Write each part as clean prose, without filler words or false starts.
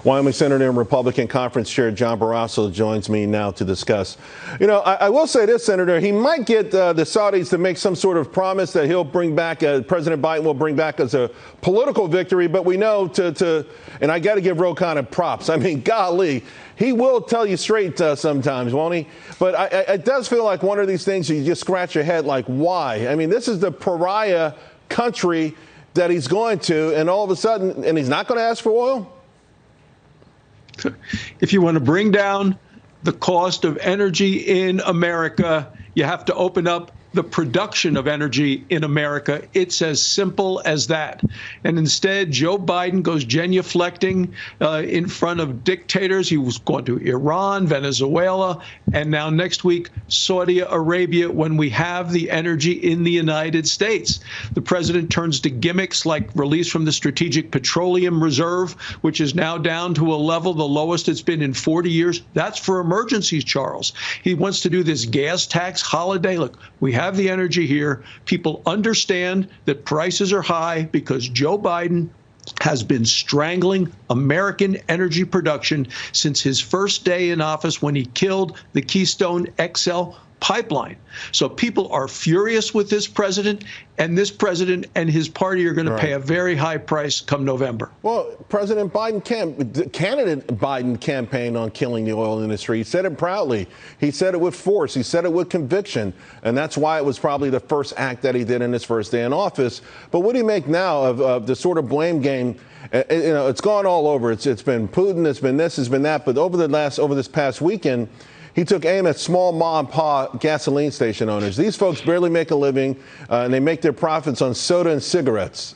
Wyoming Senator and Republican Conference Chair John Barrasso joins me now to discuss. You know, I will say this, Senator, he might get the Saudis to make some sort of promise that he'll bring back, President Biden will bring back as a political victory. But we know and I got to give Ro Khanna props. I mean, golly, he will tell you straight sometimes, won't he? But it does feel like one of these things you just scratch your head like, why? I mean, this is the pariah country that he's going to, and all of a sudden, and he's not going to ask for oil? If you want to bring down the cost of energy in America, you have to open up the production of energy in America. It's as simple as that. And instead, Joe Biden goes genuflecting in front of dictators. He was going to Iran, Venezuela, and now next week, Saudi Arabia, when we have the energy in the United States. The president turns to gimmicks like release from the Strategic Petroleum Reserve, which is now down to a level the lowest it's been in 40 years. That's for emergencies, Charles. He wants to do this gas tax holiday. Look, we have the energy here. People understand that prices are high because Joe Biden has been strangling American energy production since his first day in office when he killed the Keystone XL pipeline. So people are furious with this president and his party are going to pay a very high price come November. Well, candidate Biden campaigned on killing the oil industry. He said it proudly. He said it with force. He said it with conviction. And that's why it was probably the first act that he did in his first day in office. But what do you make now of the sort of blame game? You know, it's gone all over. It's been Putin, it's been this, it's been that. But over this past weekend, he took aim at small mom and pop gasoline station owners. These folks barely make a living, and they make their profits on soda and cigarettes.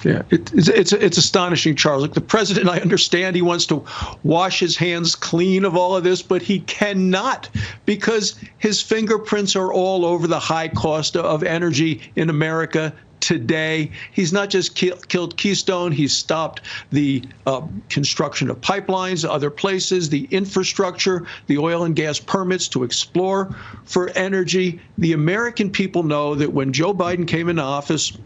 Yeah, it's astonishing, Charles. Look, the president, I understand he wants to wash his hands clean of all of this, but he cannot because his fingerprints are all over the high cost of energy in America today. He's not just killed Keystone, he's stopped the construction of pipelines, other places, the infrastructure, the oil and gas permits to explore for energy. The American people know that when Joe Biden came into office,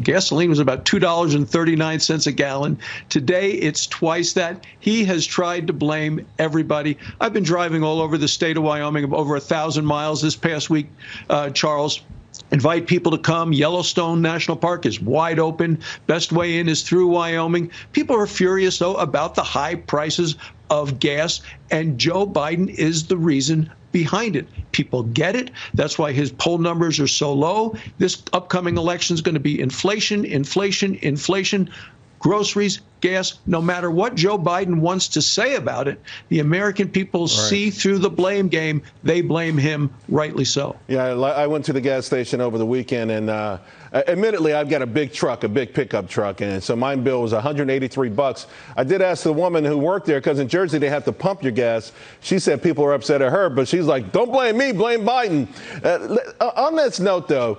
gasoline was about $2.39 a gallon. Today, it's twice that. He has tried to blame everybody. I've been driving all over the state of Wyoming, over 1,000 miles this past week, Charles. Invite people to come. Yellowstone National Park is wide open. Best way in is through Wyoming. People are furious, though, about the high prices of gas, and Joe Biden is the reason behind it. People get it. That's why his poll numbers are so low. This upcoming election is going to be inflation, inflation, inflation. Groceries, gas, no matter what Joe Biden wants to say about it, the American people see through the blame game. They blame him, rightly so. Yeah, I went to the gas station over the weekend, and admittedly, I've got a big truck, a big pickup truck, and so my bill was $183. I did ask the woman who worked there, because in Jersey, they have to pump your gas. She said people are upset at her, but she's like, don't blame me, blame Biden. On this note, though,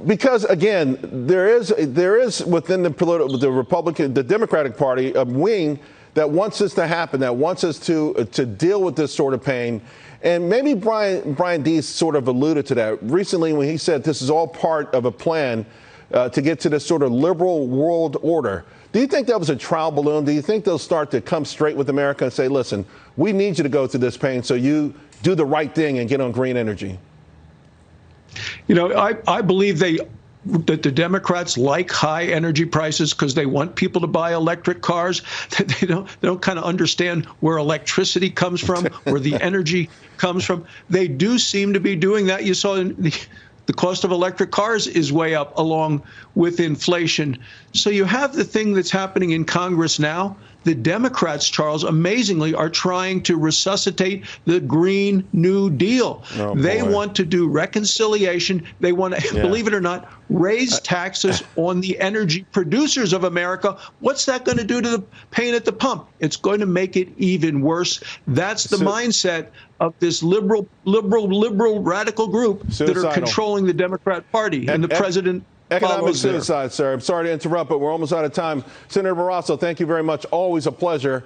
because, again, there is within the Republican, the Democratic Party, a wing that wants this to happen, that wants us to deal with this sort of pain. And maybe Brian Deese sort of alluded to that recently when he said this is all part of a plan to get to this sort of liberal world order. Do you think that was a trial balloon? Do you think they'll start to come straight with America and say, listen, we need you to go through this pain so you do the right thing and get on green energy? You know, I believe that the Democrats like high energy prices because they want people to buy electric cars. They don't kind of understand where electricity comes from, where the energy comes from. They do seem to be doing that. You saw the cost of electric cars is way up along with inflation. So you have the thing that's happening in Congress now. The Democrats, Charles, amazingly, are trying to resuscitate the Green New Deal. They want to do reconciliation. They want to, believe it or not, raise taxes on the energy producers of America. What's that going to do to the pain at the pump? It's going to make it even worse. That's the mindset of this liberal radical group that are controlling the Democrat Party and the president. Economic suicide, sir. I'm sorry to interrupt, but we're almost out of time. Senator Barrasso, thank you very much. Always a pleasure.